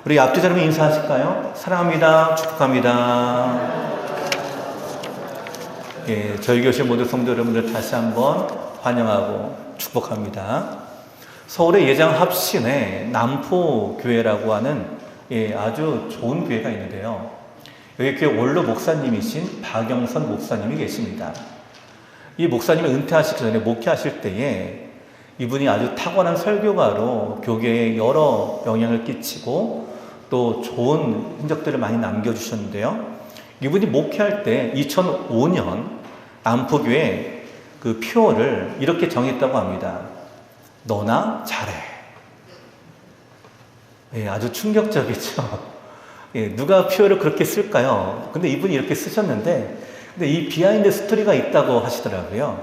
우리 앞뒤 자르면 인사하실까요? 사랑합니다. 축복합니다. 예, 저희 교실 모두 성도 여러분들 다시 한번 환영하고 축복합니다. 서울의 예장 합신에 남포교회라고 하는 아주 좋은 교회가 있는데요. 여기 교회 원로 목사님이신 박영선 목사님이 계십니다. 이 목사님이 은퇴하시기 전에 목회하실 때에 이분이 아주 탁월한 설교가로 교계에 여러 영향을 끼치고 또 좋은 흔적들을 많이 남겨주셨는데요. 이분이 목회할 때 2005년 남포교회 그 표어를 이렇게 정했다고 합니다. 너나 잘해. 예, 아주 충격적이죠. 예, 누가 표어를 그렇게 쓸까요? 근데 이분이 이렇게 쓰셨는데, 근데 이 비하인드 스토리가 있다고 하시더라고요.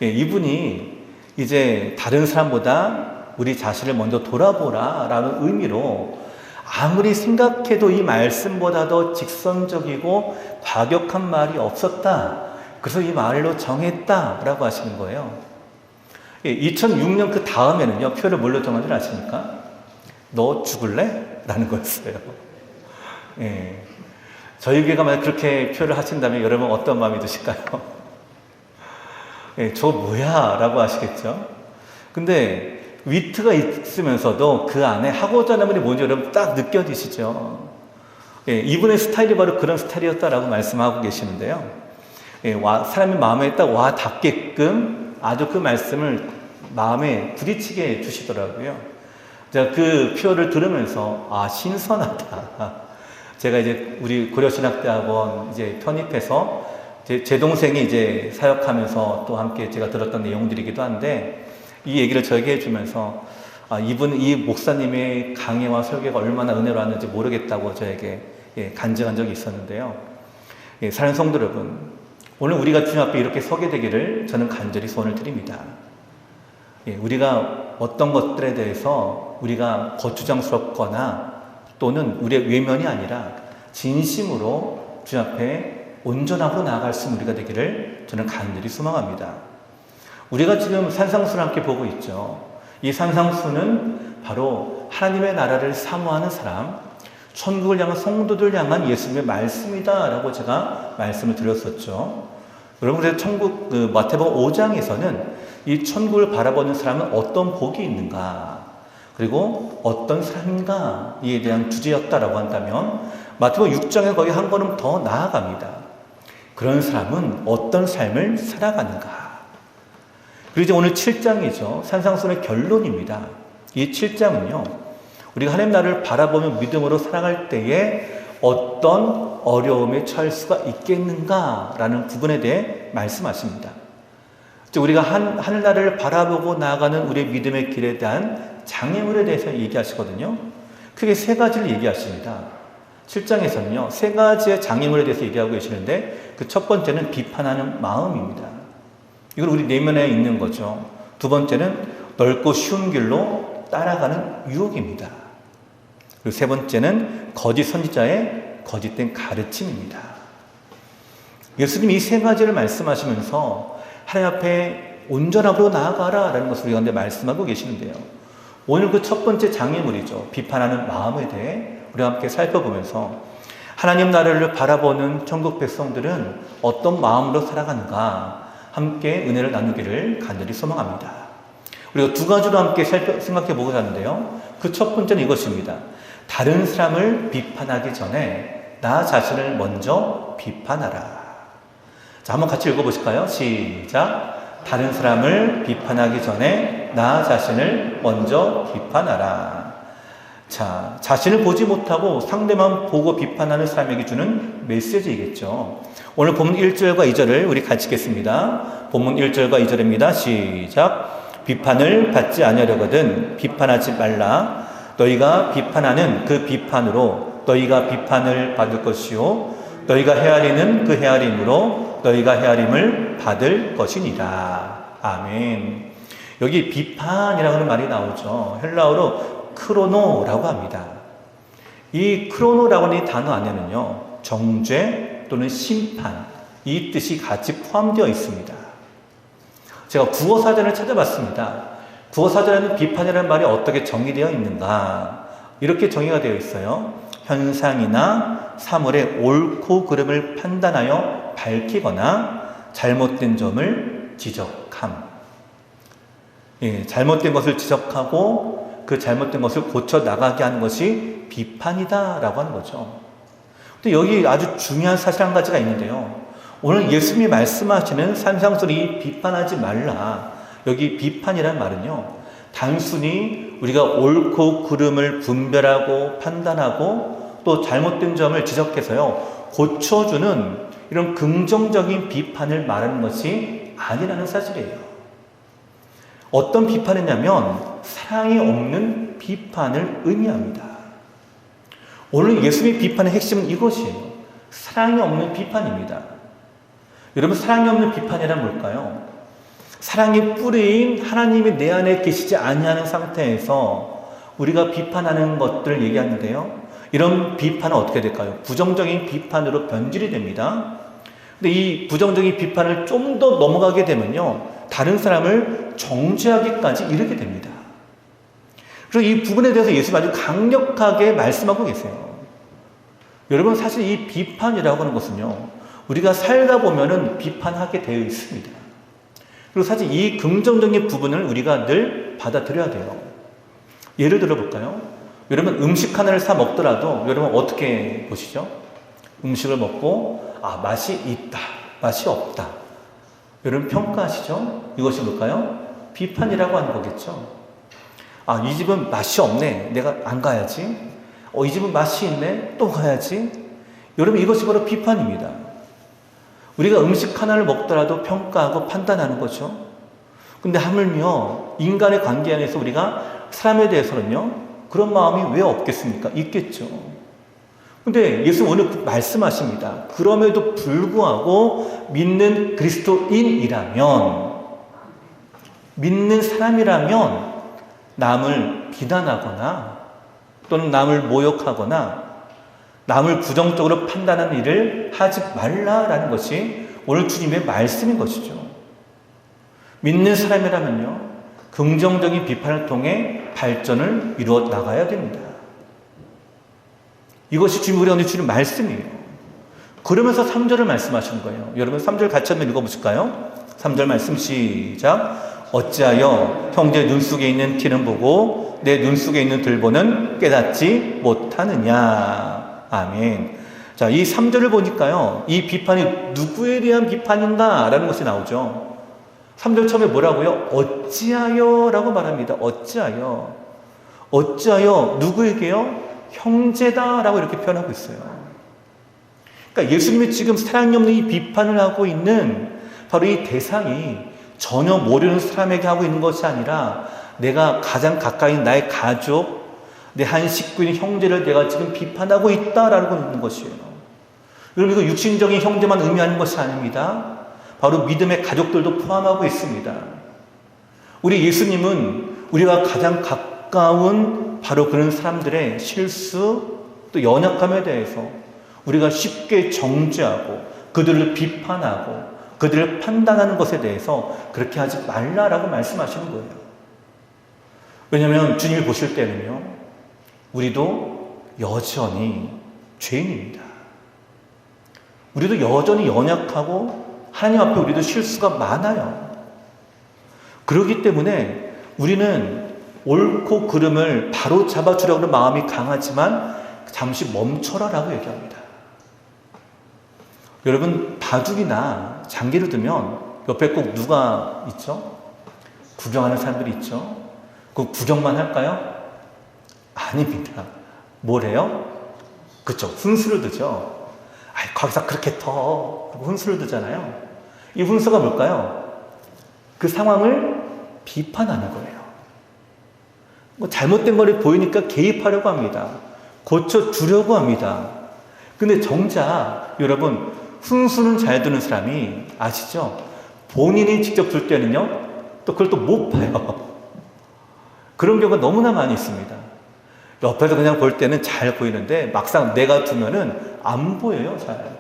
예, 이분이 이제 다른 사람보다 우리 자신을 먼저 돌아보라 라는 의미로 아무리 생각해도 이 말씀보다 더 직선적이고 과격한 말이 없었다. 그래서 이 말로 정했다라고 하시는 거예요. 2006년 그 다음에는요, 표를 뭘로 정한 줄 아십니까? 너 죽을래? 라는 거였어요. 예. 저희 교회가 만약 그렇게 표를 하신다면 여러분 어떤 마음이 드실까요? 예, 저 뭐야? 라고 하시겠죠? 근데 위트가 있으면서도 그 안에 하고자 하는 말이 뭔지 여러분 딱 느껴지시죠? 예, 이분의 스타일이 바로 그런 스타일이었다라고 말씀하고 계시는데요. 예, 사람의 마음에 딱 와 닿게끔 아주 그 말씀을 마음에 부딪히게 해주시더라고요. 제가 그 표를 들으면서, 아, 신선하다. 제가 이제 우리 고려신학대학원 이제 편입해서 제 동생이 이제 사역하면서 또 함께 제가 들었던 내용들이기도 한데, 이 얘기를 저에게 해주면서, 아, 이 목사님의 강해와 설교가 얼마나 은혜로웠는지 모르겠다고 저에게 간증한 적이 있었는데요. 사랑하는 성도 여러분, 오늘 우리가 주님 앞에 이렇게 서게 되기를 저는 간절히 소원을 드립니다. 우리가 어떤 것들에 대해서 우리가 거추장스럽거나 또는 우리의 외면이 아니라 진심으로 주님 앞에 온전하고 나아갈 수 있는 우리가 되기를 저는 간절히 소망합니다. 우리가 지금 산상수를 함께 보고 있죠. 이 산상수는 바로 하나님의 나라를 사모하는 사람, 천국을 향한 성도들 향한 예수님의 말씀이다라고 제가 말씀을 드렸었죠. 여러분, 그래서 마태복음 5장에서는 이 천국을 바라보는 사람은 어떤 복이 있는가, 그리고 어떤 사람인가 이에 대한 주제였다라고 한다면 마태복음 6장에 거기 한 걸음 더 나아갑니다. 그런 사람은 어떤 삶을 살아가는가. 그리고 이제 오늘 7장이죠. 산상수의 결론입니다. 이 7장은요, 우리가 하나님 나라를 바라보며 믿음으로 살아갈 때에 어떤 어려움에 처할 수가 있겠는가라는 부분에 대해 말씀하십니다. 우리가 하늘나라를 바라보고 나아가는 우리의 믿음의 길에 대한 장애물에 대해서 얘기하시거든요. 크게 세 가지를 얘기하십니다. 7장에서는요, 세 가지의 장애물에 대해서 얘기하고 계시는데, 그 첫 번째는 비판하는 마음입니다. 이건 우리 내면에 있는 거죠. 두 번째는 넓고 쉬운 길로 따라가는 유혹입니다. 그리고 세 번째는 거짓 선지자의 거짓된 가르침입니다. 예수님이 이 세 가지를 말씀하시면서 하나님 앞에 온전함으로 나아가라 라는 것을 우리가 말씀하고 계시는데요. 오늘 그 첫 번째 장애물이죠. 비판하는 마음에 대해 우리가 함께 살펴보면서 하나님 나라를 바라보는 천국 백성들은 어떤 마음으로 살아가는가 함께 은혜를 나누기를 간절히 소망합니다. 우리가 두 가지로 함께 생각해 보고자 하는데요. 그 첫 번째는 이것입니다. 다른 사람을 비판하기 전에 나 자신을 먼저 비판하라. 자, 한번 같이 읽어보실까요? 시작. 다른 사람을 비판하기 전에 나 자신을 먼저 비판하라. 자, 자신을 보지 못하고 상대만 보고 비판하는 사람에게 주는 메시지이겠죠. 오늘 본문 1절과 2절을 우리 같이 읽겠습니다. 본문 1절과 2절입니다. 시작. 비판을 받지 아니하려거든 비판하지 말라. 너희가 비판하는 그 비판으로 너희가 비판을 받을 것이요 너희가 헤아리는 그 헤아림으로 너희가 헤아림을 받을 것이니라. 아멘. 여기 비판이라고 하는 말이 나오죠. 헬라어로 크로노라고 합니다. 이 크로노라고 하는 이 단어 안에는요, 정죄 또는 심판, 이 뜻이 같이 포함되어 있습니다. 제가 국어사전을 찾아봤습니다. 국어사전에는 비판이라는 말이 어떻게 정의되어 있는가? 이렇게 정의가 되어 있어요. 현상이나 사물의 옳고 그름을 판단하여 밝히거나 잘못된 점을 지적함. 예, 잘못된 것을 지적하고 그 잘못된 것을 고쳐 나가게 하는 것이 비판이다라고 하는 거죠. 근데 여기 아주 중요한 사실 한 가지가 있는데요. 오늘 예수님이 말씀하시는 산상수리 비판하지 말라. 여기 비판이란 말은요, 단순히 우리가 옳고 그름을 분별하고 판단하고 또 잘못된 점을 지적해서요, 고쳐주는 이런 긍정적인 비판을 말하는 것이 아니라는 사실이에요. 어떤 비판이냐면 사랑이 없는 비판을 의미합니다. 오늘 예수님의 비판의 핵심은 이것이에요. 사랑이 없는 비판입니다. 여러분, 사랑이 없는 비판이란 뭘까요? 사랑의 뿌리인 하나님이 내 안에 계시지 아니하는 상태에서 우리가 비판하는 것들을 얘기하는데요. 이런 비판은 어떻게 될까요? 부정적인 비판으로 변질이 됩니다. 근데 이 부정적인 비판을 좀 더 넘어가게 되면요, 다른 사람을 정죄하기까지 이르게 됩니다. 그래서 이 부분에 대해서 예수님이 아주 강력하게 말씀하고 계세요. 여러분, 사실 이 비판이라고 하는 것은요, 우리가 살다 보면은 비판하게 되어 있습니다. 그리고 사실 이 긍정적인 부분을 우리가 늘 받아들여야 돼요. 예를 들어 볼까요? 여러분, 음식 하나를 사 먹더라도 여러분 어떻게 보시죠? 음식을 먹고 맛이 있다, 맛이 없다, 여러분 평가하시죠? 이것이 뭘까요? 비판이라고 하는 거겠죠. 이 집은 맛이 없네, 내가 안 가야지. 이 집은 맛이 있네, 또 가야지. 여러분, 이것이 바로 비판입니다. 우리가 음식 하나를 먹더라도 평가하고 판단하는 거죠. 근데 하물며 인간의 관계 안에서 우리가 사람에 대해서는요, 그런 마음이 왜 없겠습니까? 있겠죠. 근데 예수님 오늘 말씀하십니다. 그럼에도 불구하고 믿는 그리스도인이라면, 믿는 사람이라면 남을 비난하거나 또는 남을 모욕하거나 남을 부정적으로 판단하는 일을 하지 말라라는 것이 오늘 주님의 말씀인 것이죠. 믿는 사람이라면요, 긍정적인 비판을 통해 발전을 이루어 나가야 됩니다. 이것이 주님, 우리 오늘 주님 말씀이에요. 그러면서 3절을 말씀하시는 거예요. 여러분, 3절 같이 한번 읽어보실까요? 3절 말씀 시작. 어찌하여 형제 눈 속에 있는 티는 보고 내 눈 속에 있는 들보는 깨닫지 못하느냐. 아멘. 자, 이 3절을 보니까요, 이 비판이 누구에 대한 비판인가 라는 것이 나오죠. 3절 처음에 뭐라고요? 어찌하여 라고 말합니다. 어찌하여. 어찌하여 누구에게요? 형제다 라고 이렇게 표현하고 있어요. 그러니까 예수님이 지금 사랑이 없는 이 비판을 하고 있는 바로 이 대상이 전혀 모르는 사람에게 하고 있는 것이 아니라 내가 가장 가까이 있는 나의 가족, 내 한 식구인 형제를 내가 지금 비판하고 있다라고 있는 것이에요. 여러분, 이거 육신적인 형제만 의미하는 것이 아닙니다. 바로 믿음의 가족들도 포함하고 있습니다. 우리 예수님은 우리가 가장 가까운 바로 그런 사람들의 실수 또 연약함에 대해서 우리가 쉽게 정죄하고 그들을 비판하고 그들을 판단하는 것에 대해서 그렇게 하지 말라라고 말씀하시는 거예요. 왜냐하면 주님이 보실 때는요, 우리도 여전히 죄인입니다. 우리도 여전히 연약하고 하나님 앞에 우리도 실수가 많아요. 그렇기 때문에 우리는 옳고 그름을 바로 잡아주려고 하는 마음이 강하지만 잠시 멈춰라라고 얘기합니다. 여러분, 바둑이나 장기를 두면 옆에 꼭 누가 있죠? 구경하는 사람들이 있죠? 그 구경만 할까요? 아닙니다. 뭘 해요? 그쵸, 훈수를 두죠. 거기서 그렇게 더 훈수를 두잖아요. 이 훈수가 뭘까요? 그 상황을 비판하는 거예요. 잘못된 거를 보이니까 개입하려고 합니다. 고쳐주려고 합니다. 근데 정작 여러분, 훈수는 잘 두는 사람이 아시죠? 본인이 직접 둘 때는요, 또 그걸 또 못 봐요. 그런 경우가 너무나 많이 있습니다. 옆에서 그냥 볼 때는 잘 보이는데 막상 내가 두면은 안 보여요, 잘.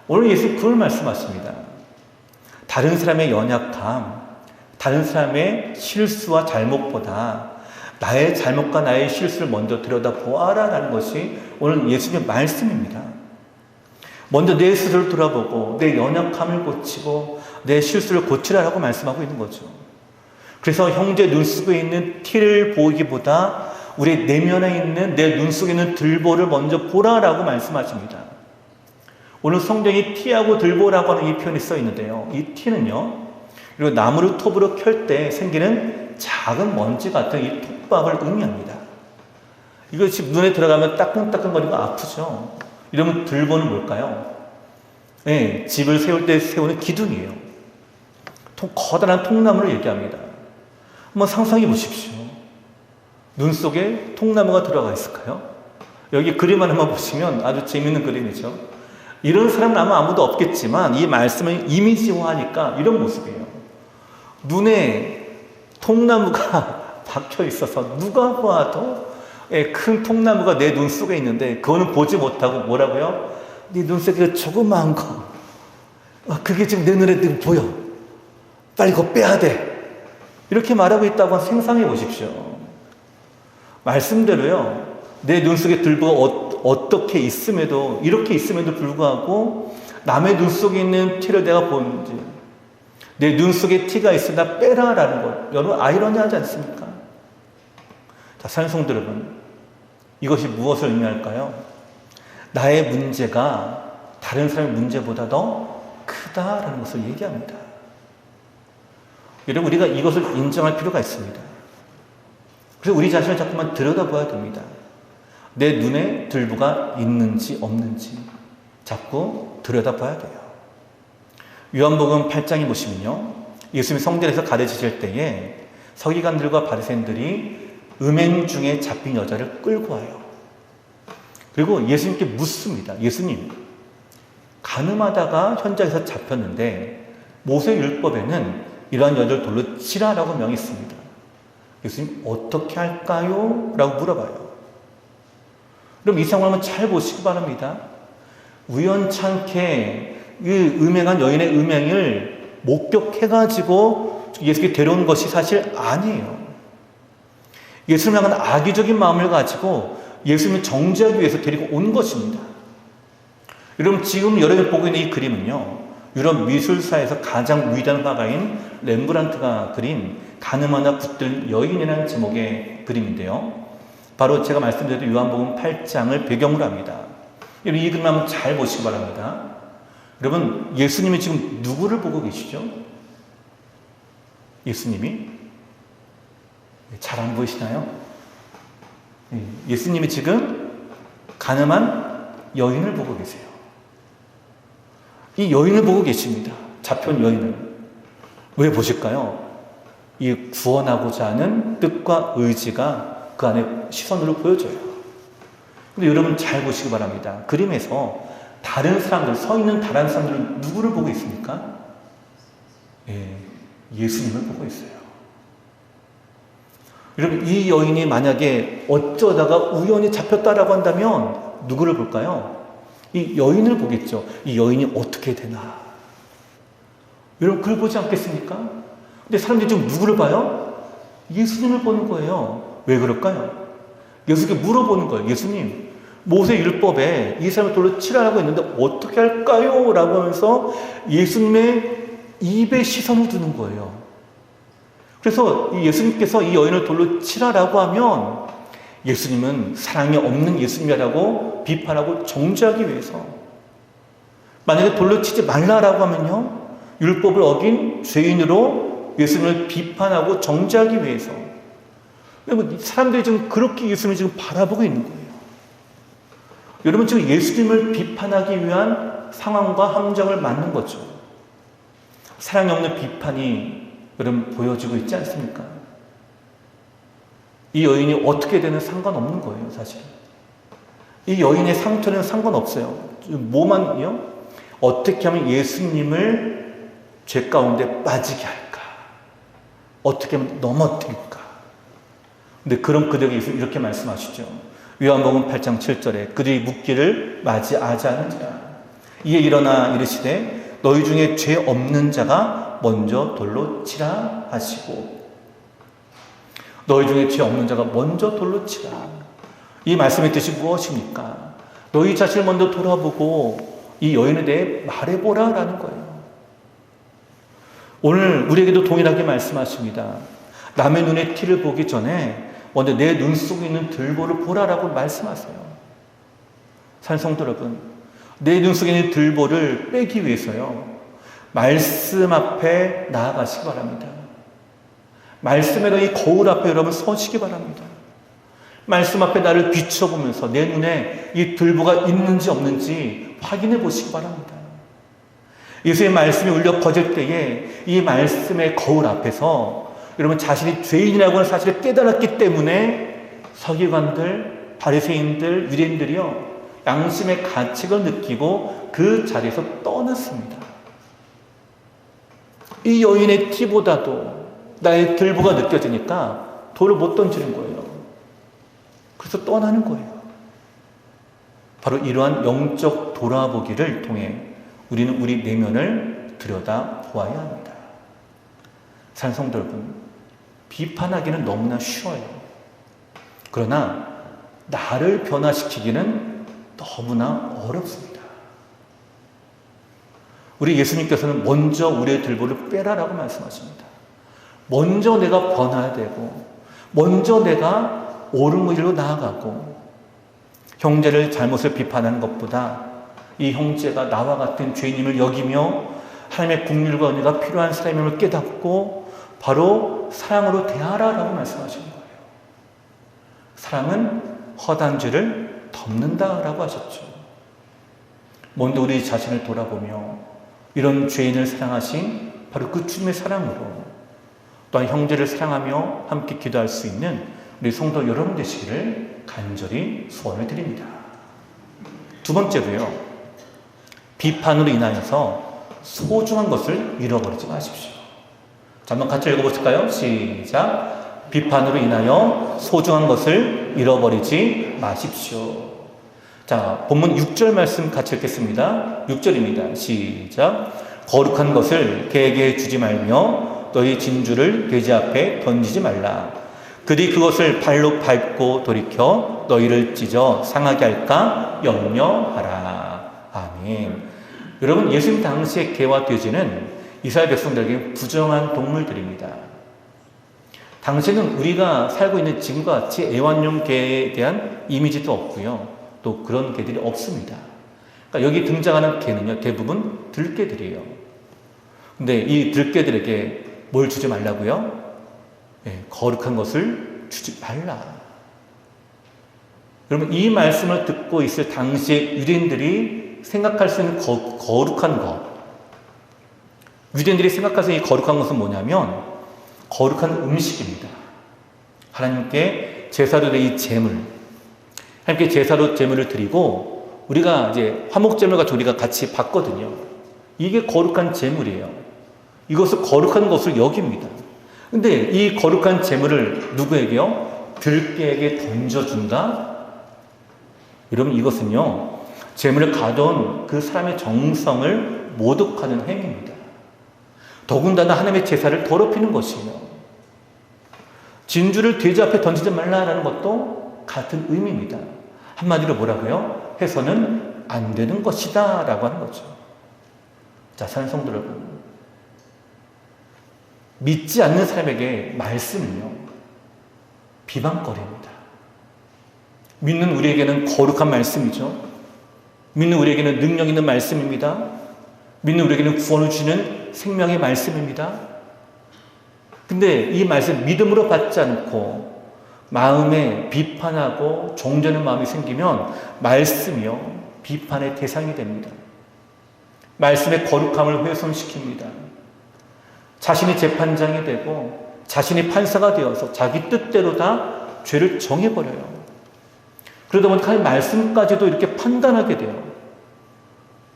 오늘 예수 그걸 말씀하십니다. 다른 사람의 연약함, 다른 사람의 실수와 잘못보다 나의 잘못과 나의 실수를 먼저 들여다보아라 라는 것이 오늘 예수님의 말씀입니다. 먼저 내 스스로를 돌아보고 내 연약함을 고치고 내 실수를 고치라라고 말씀하고 있는 거죠. 그래서 형제 눈 속에 있는 티를 보기보다 우리 내면에 있는 내 눈 속에 있는 들보를 먼저 보라라고 말씀하십니다. 오늘 성경이 티하고 들보라고 하는 이 표현이 써 있는데요. 이 티는요, 그리고 나무를 톱으로 켤 때 생기는 작은 먼지 같은 이 톱밥을 의미합니다. 이것이 눈에 들어가면 따끔따끔거리고 아프죠. 이러면 들보는 뭘까요? 네, 집을 세울 때 세우는 기둥이에요. 커다란 통나무를 얘기합니다. 한번 상상해 보십시오. 눈 속에 통나무가 들어가 있을까요? 여기 그림 하나만 보시면 아주 재밌는 그림이죠. 이런 사람은 아마 아무도 없겠지만 이 말씀을 이미지화하니까 이런 모습이에요. 눈에 통나무가 박혀 있어서 누가 봐도 큰 통나무가 내 눈 속에 있는데 그거는 보지 못하고 뭐라고요? 네 눈 속에 조그마한 거 그게 지금 내 눈에 보여. 빨리 그거 빼야 돼. 이렇게 말하고 있다고 생각해 보십시오. 말씀대로요. 내 눈 속에 들보가 어떻게 있음에도 이렇게 있음에도 불구하고 남의 눈 속에 있는 티를 내가 보는지 내 눈 속에 티가 있으나 빼라라는 것. 여러분 아이러니하지 않습니까? 자, 사랑하는 성도 여러분, 이것이 무엇을 의미할까요? 나의 문제가 다른 사람의 문제보다 더 크다라는 것을 얘기합니다. 여러분 우리가 이것을 인정할 필요가 있습니다. 그래서 우리 자신을 자꾸만 들여다봐야 됩니다. 내 눈에 들보가 있는지 없는지 자꾸 들여다봐야 돼요. 요한복음 8장에 보시면요, 예수님이 성전에서 가르치실 때에 서기관들과 바리새인들이 음행 중에 잡힌 여자를 끌고 와요. 그리고 예수님께 묻습니다. 예수님, 가늠하다가 현장에서 잡혔는데 모세율법에는 이러한 여자를 돌로 치라라고 명했습니다. 예수님 어떻게 할까요? 라고 물어봐요. 그럼 이 상황을 잘 보시기 바랍니다. 우연찮게 이 음행한 여인의 음행을 목격해가지고 예수께 데려온 것이 사실 아니에요. 예수님을 향한 악의적인 마음을 가지고 예수님을 정죄하기 위해서 데리고 온 것입니다. 여러분 지금 여러분이 보고 있는 이 그림은요, 유럽 미술사에서 가장 위대한 화가인 렘브란트가 그린 가늠하나 붙들 여인이라는 제목의 그림인데요. 바로 제가 말씀드린 요한복음 8장을 배경으로 합니다. 여러분 이 그림 한번 잘 보시기 바랍니다. 여러분 예수님이 지금 누구를 보고 계시죠? 예수님이 잘 안 보이시나요? 예수님이 지금 가늠한 여인을 보고 계세요. 이 여인을 보고 계십니다. 잡혀온 여인을. 왜 보실까요? 이 구원하고자 하는 뜻과 의지가 그 안에 시선으로 보여져요. 근데 여러분 잘 보시기 바랍니다. 그림에서 다른 사람들, 서 있는 다른 사람들은 누구를 보고 있습니까? 예수님을 보고 있어요. 여러분 이 여인이 만약에 어쩌다가 우연히 잡혔다라고 한다면 누구를 볼까요? 이 여인을 보겠죠. 이 여인이 어떻게 되나. 여러분 그걸 보지 않겠습니까? 근데 사람들이 지금 누구를 봐요? 예수님을 보는 거예요. 왜 그럴까요? 예수님께 물어보는 거예요. 예수님, 모세 율법에 이 사람을 돌로 치라라고 했는데 어떻게 할까요? 라고 하면서 예수님의 입에 시선을 두는 거예요. 그래서 예수님께서 이 여인을 돌로 치라라고 하면 예수님은 사랑이 없는 예수님이라고 비판하고 정죄하기 위해서, 만약에 돌로 치지 말라라고 하면요, 율법을 어긴 죄인으로 예수님을 비판하고 정죄하기 위해서. 여러분 사람들이 지금 그렇게 예수님을 지금 바라보고 있는 거예요. 여러분 지금 예수님을 비판하기 위한 상황과 함정을 맞는 거죠. 사랑이 없는 비판이 여러분 보여지고 있지 않습니까? 이 여인이 어떻게 되는 상관없는 거예요, 사실. 이 여인의 상처는 상관없어요. 뭐만요? 어떻게 하면 예수님을 죄 가운데 빠지게 할까? 어떻게 하면 넘어뜨릴까? 근데 그런 그들에게 예수님 이렇게 말씀하시죠. 요한복음 8장 7절에 그들이 묻기를 맞이하지 않은지라. 이에 일어나 이르시되 너희 중에 죄 없는 자가 먼저 돌로 치라 하시고. 너희 중에 죄 없는 자가 먼저 돌로 치라. 이 말씀의 뜻이 무엇입니까? 너희 자신을 먼저 돌아보고 이 여인에 대해 말해보라 라는 거예요. 오늘 우리에게도 동일하게 말씀하십니다. 남의 눈에 티를 보기 전에 먼저 내 눈 속에 있는 들보를 보라라고 말씀하세요. 산성도 여러분, 내 눈 속에 있는 들보를 빼기 위해서요, 말씀 앞에 나아가시기 바랍니다. 말씀의 이 거울 앞에 여러분 서시기 바랍니다. 말씀 앞에 나를 비춰보면서 내 눈에 이 들보가 있는지 없는지 확인해 보시기 바랍니다. 예수의 말씀이 울려 퍼질 때에 이 말씀의 거울 앞에서 여러분 자신이 죄인이라고 하는 사실을 깨달았기 때문에 서기관들, 바리새인들, 유대인들이요, 양심의 가책을 느끼고 그 자리에서 떠났습니다. 이 여인의 티보다도 나의 들보가 느껴지니까 돌을 못 던지는 거예요. 그래서 떠나는 거예요. 바로 이러한 영적 돌아보기를 통해 우리는 우리 내면을 들여다 보아야 합니다. 산성도 여러분, 비판하기는 너무나 쉬워요. 그러나 나를 변화시키기는 너무나 어렵습니다. 우리 예수님께서는 먼저 우리의 들보를 빼라라고 말씀하십니다. 먼저 내가 변화해야 되고, 먼저 내가 옳은 길로 나아가고, 형제를 잘못을 비판하는 것보다 이 형제가 나와 같은 죄인임을 여기며 하나님의 긍휼과 은혜가 필요한 사람임을 깨닫고 바로 사랑으로 대하라라고 말씀하시는 거예요. 사랑은 허다한 죄를 덮는다라고 하셨죠. 먼저 우리 자신을 돌아보며 이런 죄인을 사랑하신 바로 그 주님의 사랑으로 또한 형제를 사랑하며 함께 기도할 수 있는 우리 성도 여러분 되시기를 간절히 소원을 드립니다. 두 번째로요, 비판으로 인하여서 소중한 것을 잃어버리지 마십시오. 자, 한번 같이 읽어보실까요? 시작. 비판으로 인하여 소중한 것을 잃어버리지 마십시오. 자, 본문 6절 말씀 같이 읽겠습니다. 6절입니다. 시작. 거룩한 것을 개에게 주지 말며 너희 진주를 돼지 앞에 던지지 말라. 그들이 그것을 발로 밟고 돌이켜 너희를 찢어 상하게 할까 염려하라. 아멘. 여러분, 예수님 당시의 개와 돼지는 이스라엘 백성들에게 부정한 동물들입니다. 당시에는 우리가 살고 있는 지금과 같이 애완용 개에 대한 이미지도 없고요, 또 그런 개들이 없습니다. 그러니까 여기 등장하는 개는요, 대부분 들개들이에요. 근데 이 들개들에게 뭘 주지 말라고요? 네, 거룩한 것을 주지 말라. 여러분, 이 말씀을 듣고 있을 당시의 유대인들이 생각할 수 있는 거룩한 것, 유대인들이 생각할 수 있는 이 거룩한 것은 뭐냐면 거룩한 음식입니다. 하나님께 제사로 된 이 제물, 하나님께 제사로 제물을 드리고 우리가 이제 화목제물 같이 우리가 같이 받거든요. 이게 거룩한 제물이에요. 이것을 거룩한 것을 여깁니다. 근데 이 거룩한 제물을 누구에게요? 들개에게 던져준다? 여러분, 이것은요, 제물을 가져온 그 사람의 정성을 모독하는 행위입니다. 더군다나 하나님의 제사를 더럽히는 것이에요. 진주를 돼지 앞에 던지지 말라라는 것도 같은 의미입니다. 한마디로 뭐라고요? 해서는 안 되는 것이다 라고 하는 거죠. 자, 사랑하는 성도 여러분, 믿지 않는 사람에게 말씀은요, 비방거리입니다. 믿는 우리에게는 거룩한 말씀이죠. 믿는 우리에게는 능력 있는 말씀입니다. 믿는 우리에게는 구원을 주는 생명의 말씀입니다. 근데 이 말씀 믿음으로 받지 않고 마음에 비판하고 종전의 마음이 생기면 말씀이요, 비판의 대상이 됩니다. 말씀의 거룩함을 훼손시킵니다. 자신이 재판장이 되고 자신이 판사가 되어서 자기 뜻대로 다 죄를 정해버려요. 그러다 보니까 말씀까지도 이렇게 판단하게 돼요.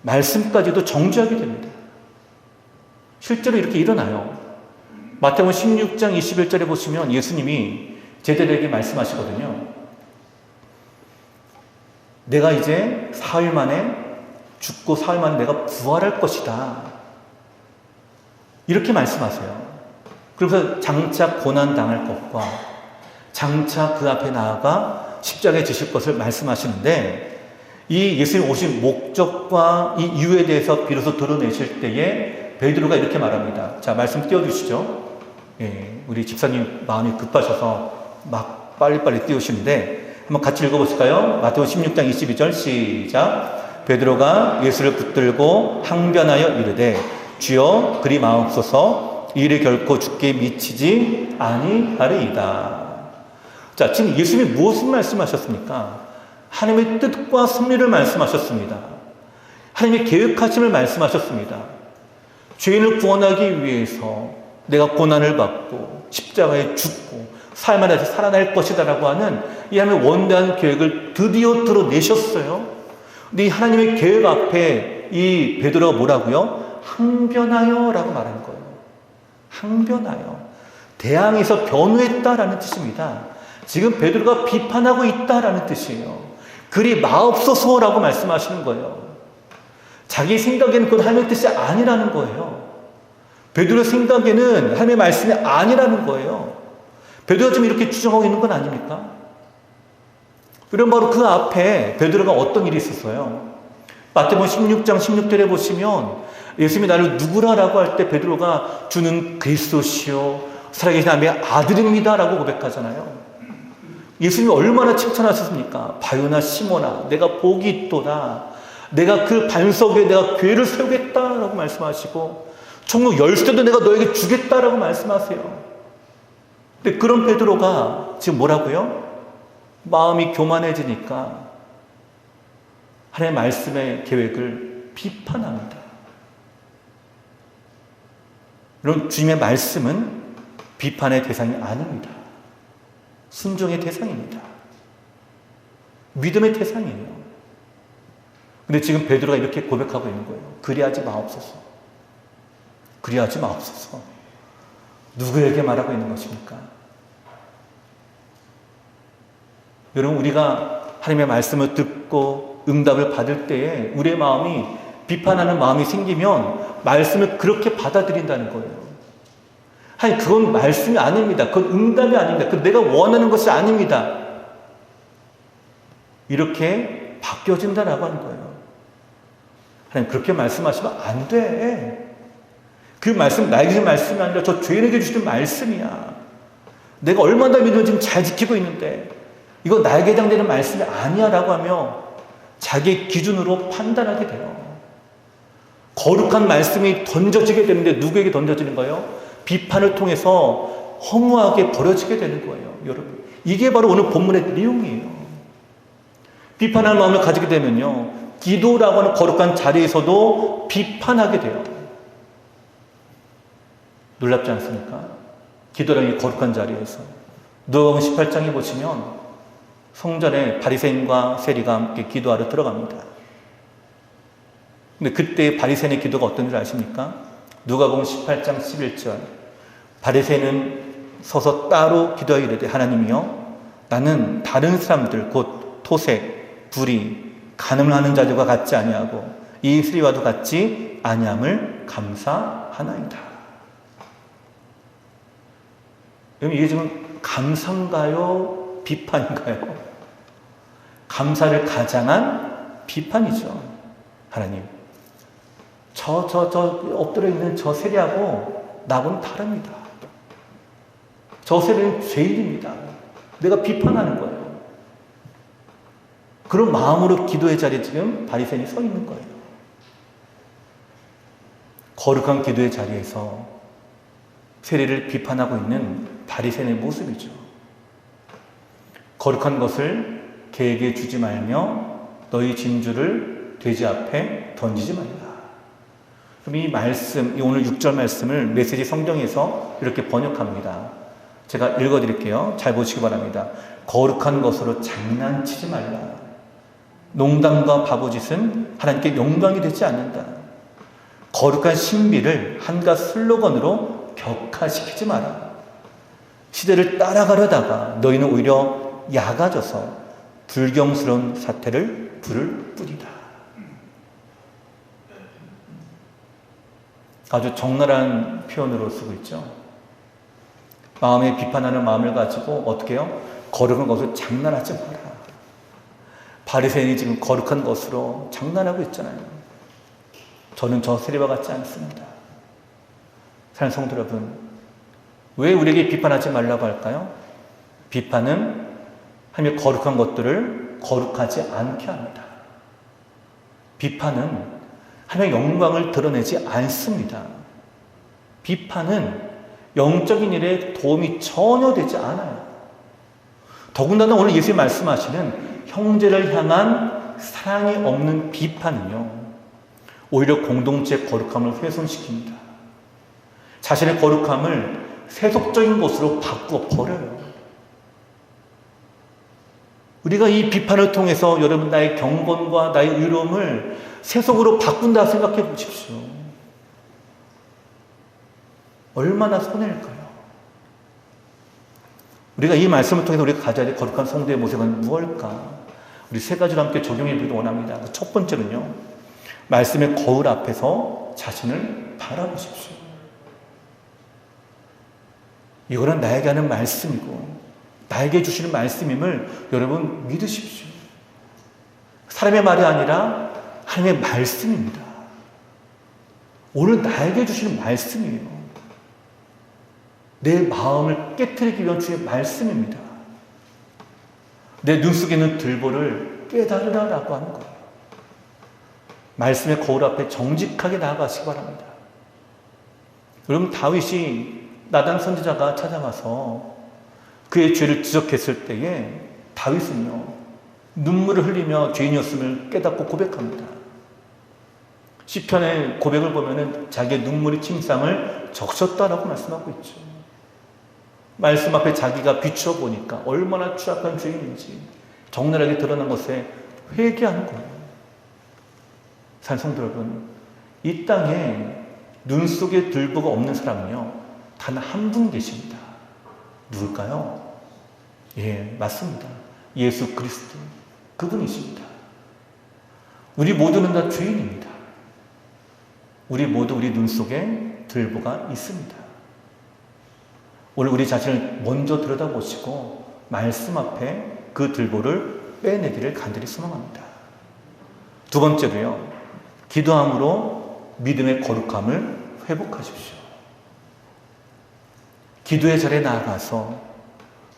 말씀까지도 정죄하게 됩니다. 실제로 이렇게 일어나요. 마태복음 16장 21절에 보시면 예수님이 제자들에게 말씀하시거든요. 내가 이제 사흘 만에 죽고 사흘 만에 내가 부활할 것이다. 이렇게 말씀하세요. 그러면서 장차 고난 당할 것과 장차 그 앞에 나아가 십자가에 지실 것을 말씀하시는데, 이 예수님 오신 목적과 이 이유에 대해서 비로소 드러내실 때에 베드로가 이렇게 말합니다. 자, 말씀 띄워주시죠. 예, 우리 집사님 마음이 급하셔서 막 빨리빨리 띄우시는데 한번 같이 읽어보실까요? 마태복음 16장 22절 시작. 베드로가 예수를 붙들고 항변하여 이르되 주여 그리 마옵소서, 이 일이 결코 죽게 미치지 아니하리이다. 자, 지금 예수님이 무엇을 말씀하셨습니까? 하나님의 뜻과 섭리를 말씀하셨습니다. 하나님의 계획하심을 말씀하셨습니다. 죄인을 구원하기 위해서 내가 고난을 받고 십자가에 죽고 삶 안에서 살아날 것이다 라고 하는 이 하나님의 원대한 계획을 드디어 드러내셨어요. 근데 이 하나님의 계획 앞에 이 베드로가 뭐라고요? 항변하여 라고 말하는 거예요. 항변하여. 대항해서 변호했다라는 뜻입니다. 지금 베드로가 비판하고 있다라는 뜻이에요. 그리 마옵소서라고 말씀하시는 거예요. 자기 생각에는 그건 하나님의 뜻이 아니라는 거예요. 베드로 생각에는 하나님의 말씀이 아니라는 거예요. 베드로가 지금 이렇게 주장하고 있는 건 아닙니까? 그럼 바로 그 앞에 베드로가 어떤 일이 있었어요? 마태복음 16장 16절에 보시면 예수님이 나를 누구라라고 할 때 베드로가 주는 그리스도시요 살아계신 하나님의 아들입니다 라고 고백하잖아요. 예수님이 얼마나 칭찬하셨습니까? 바요나 시몬아, 내가 복이 있도다. 내가 그 반석 위에 내가 교회를 세우겠다라고 말씀하시고 천국 열쇠도 내가 너에게 주겠다라고 말씀하세요. 근데 그런 베드로가 지금 뭐라고요? 마음이 교만해지니까 하나님의 말씀의 계획을 비판합니다. 여러분, 주님의 말씀은 비판의 대상이 아닙니다. 순종의 대상입니다. 믿음의 대상이에요. 근데 지금 베드로가 이렇게 고백하고 있는 거예요. 그리하지 마옵소서. 그리하지 마옵소서. 누구에게 말하고 있는 것입니까? 여러분, 우리가 하나님의 말씀을 듣고 응답을 받을 때에 우리의 마음이 비판하는 마음이 생기면 말씀을 그렇게 받아들인다는 거예요. 아니, 그건 말씀이 아닙니다. 그건 응답이 아닙니다. 그건 내가 원하는 것이 아닙니다. 이렇게 바뀌어진다라고 하는 거예요. 하나님, 그렇게 말씀하시면 안 돼. 그 말씀, 나에게 주신 말씀이 아니라 저 죄인에게 주신 말씀이야. 내가 얼마나 믿음을 지금 잘 지키고 있는데 이거 나에게 해당되는 말씀이 아니야 라고 하며 자기의 기준으로 판단하게 돼요. 거룩한 말씀이 던져지게 되는데 누구에게 던져지는 거예요? 비판을 통해서 허무하게 버려지게 되는 거예요. 여러분, 이게 바로 오늘 본문의 내용이에요. 비판하는 마음을 가지게 되면요, 기도라고 하는 거룩한 자리에서도 비판하게 돼요. 놀랍지 않습니까? 기도라는 이 거룩한 자리에서 누가복음 18장에 보시면 성전에 바리새인과 세리가 함께 기도하러 들어갑니다. 근데 그때 바리새인의 기도가 어떤 줄 아십니까? 누가복음 18장 11절. 바리새인은 서서 따로 기도하여 이르되 하나님이여, 나는 다른 사람들 곧 토색, 불의, 간음을 하는 자들과 같지 아니하고 이 세리와도 같지 아니함을 감사하나이다. 여러분, 이게 지금 감사인가요? 비판인가요? 감사를 가장한 비판이죠. 하나님, 저 엎드려 있는 저 세리하고 나하고는 다릅니다. 저 세리는 죄인입니다. 내가 비판하는 거예요. 그런 마음으로 기도의 자리에 지금 바리새인이 서 있는 거예요. 거룩한 기도의 자리에서 세리를 비판하고 있는 바리새인의 모습이죠. 거룩한 것을 개에게 주지 말며 너희 진주를 돼지 앞에 던지지 말라. 그럼 이 말씀, 이 오늘 6절 말씀을 메시지 성경에서 이렇게 번역합니다. 제가 읽어드릴게요. 잘 보시기 바랍니다. 거룩한 것으로 장난치지 말라. 농담과 바보짓은 하나님께 영광이 되지 않는다. 거룩한 신비를 한갓 슬로건으로 격화시키지 마라. 시대를 따라가려다가 너희는 오히려 약아져서 불경스러운 사태를 부를 뿐이다. 아주 적나라한 표현으로 쓰고 있죠. 마음에 비판하는 마음을 가지고 어떻게 해요? 거룩한 것으로 장난하지 마라. 바리새인이 지금 거룩한 것으로 장난하고 있잖아요. 저는 저 세리와 같지 않습니다. 사랑하는 성도 여러분, 왜 우리에게 비판하지 말라고 할까요? 비판은 하나님의 거룩한 것들을 거룩하지 않게 합니다. 비판은 하나님의 영광을 드러내지 않습니다. 비판은 영적인 일에 도움이 전혀 되지 않아요. 더군다나 오늘 예수님이 말씀하시는 형제를 향한 사랑이 없는 비판은요, 오히려 공동체의 거룩함을 훼손시킵니다. 자신의 거룩함을 세속적인 것으로 바꾸어 버려요. 우리가 이 비판을 통해서 여러분 나의 경건과 나의 의로움을 세속으로 바꾼다 생각해 보십시오. 얼마나 손해일까요? 우리가 이 말씀을 통해서 우리가 가져야 될 거룩한 성도의 모습은 무엇일까? 우리 세 가지로 함께 적용해 보기를 원합니다. 첫 번째는요, 말씀의 거울 앞에서 자신을 바라보십시오. 이거는 나에게 하는 말씀이고 나에게 주시는 말씀임을 여러분 믿으십시오. 사람의 말이 아니라 하나님의 말씀입니다. 오늘 나에게 주시는 말씀이에요. 내 마음을 깨트리기 위한 주의 말씀입니다. 내 눈 속에 있는 들보를 깨달으라라고 하는 거예요. 말씀의 거울 앞에 정직하게 나아가시기 바랍니다. 여러분, 다윗이 나단 선지자가 찾아와서 그의 죄를 지적했을 때에 다윗은요, 눈물을 흘리며 죄인이었음을 깨닫고 고백합니다. 시편의 고백을 보면은 자기의 눈물이 침상을 적셨다라고 말씀하고 있죠. 말씀 앞에 자기가 비추어 보니까 얼마나 추악한 죄인인지 적나라하게 드러난 것에 회개하는 거예요. 사랑하는 성도 여러분, 이 땅에 눈 속에 들보가 없는 사람은요, 단 한 분 계십니다. 누굴까요? 예, 맞습니다. 예수 그리스도. 그분이십니다. 우리 모두는 다 죄인입니다. 우리 모두 우리 눈 속에 들보가 있습니다. 오늘 우리 자신을 먼저 들여다보시고 말씀 앞에 그 들보를 빼내기를 간절히 소망합니다. 두 번째로요, 기도함으로 믿음의 거룩함을 회복하십시오. 기도의 자리에 나아가서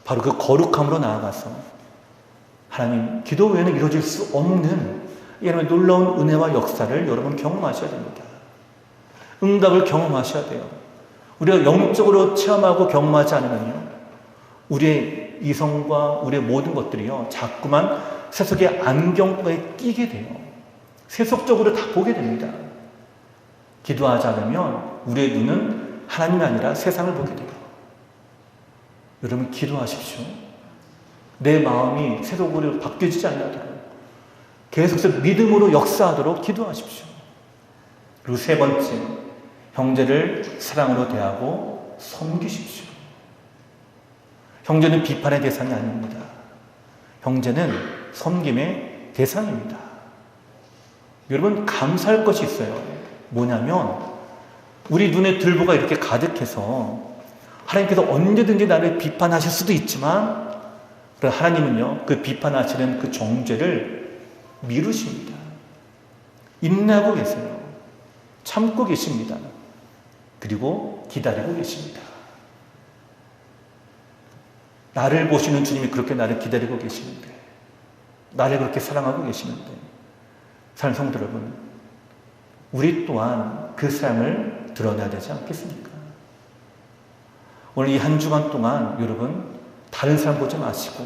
바로 그 거룩함으로 나아가서 하나님, 기도 외에는 이루어질 수 없는 여러분의 놀라운 은혜와 역사를 여러분 경험하셔야 됩니다. 응답을 경험하셔야 돼요. 우리가 영적으로 체험하고 경험하지 않으면요, 우리의 이성과 우리의 모든 것들이요, 자꾸만 세속의 안경과에 끼게 돼요. 세속적으로 다 보게 됩니다. 기도하지 않으면 우리의 눈은 하나님이 아니라 세상을 보게 돼요. 여러분, 기도하십시오. 내 마음이 세속으로 바뀌어지지 않도록 계속해서 믿음으로 역사하도록 기도하십시오. 그리고 세 번째, 형제를 사랑으로 대하고 섬기십시오. 형제는 비판의 대상이 아닙니다. 형제는 섬김의 대상입니다. 여러분, 감사할 것이 있어요. 뭐냐면 우리 눈에 들보가 이렇게 가득해서 하나님께서 언제든지 나를 비판하실 수도 있지만 하나님은요, 그 비판하시는 그 정죄를 미루십니다. 인내하고 계세요. 참고 계십니다. 그리고 기다리고 계십니다. 나를 보시는 주님이 그렇게 나를 기다리고 계시는데, 나를 그렇게 사랑하고 계시는데, 사랑하는 성도 여러분, 우리 또한 그 사랑을 드러내야 되지 않겠습니까? 오늘 이 한 주간 동안 여러분, 다른 사람 보지 마시고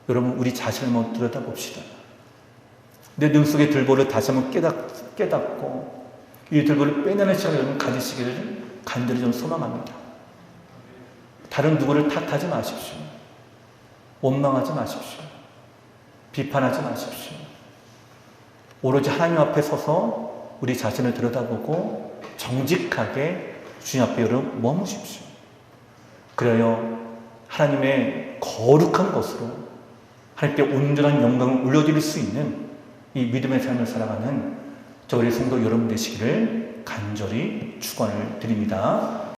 여러분, 우리 자신을 한번 들여다봅시다. 내 눈 속의 들보를 다시 한번 깨닫고 이 들보를 빼내는 시간을 여러분 가지시기를 간절히 좀 소망합니다. 다른 누구를 탓하지 마십시오. 원망하지 마십시오. 비판하지 마십시오. 오로지 하나님 앞에 서서 우리 자신을 들여다보고 정직하게 주님 앞에 여러분 머무십시오. 그래야 하나님의 거룩한 것으로 하나님께 온전한 영광을 올려드릴 수 있는 이 믿음의 삶을 살아가는 저희 성도 여러분 되시기를 간절히 축원을 드립니다.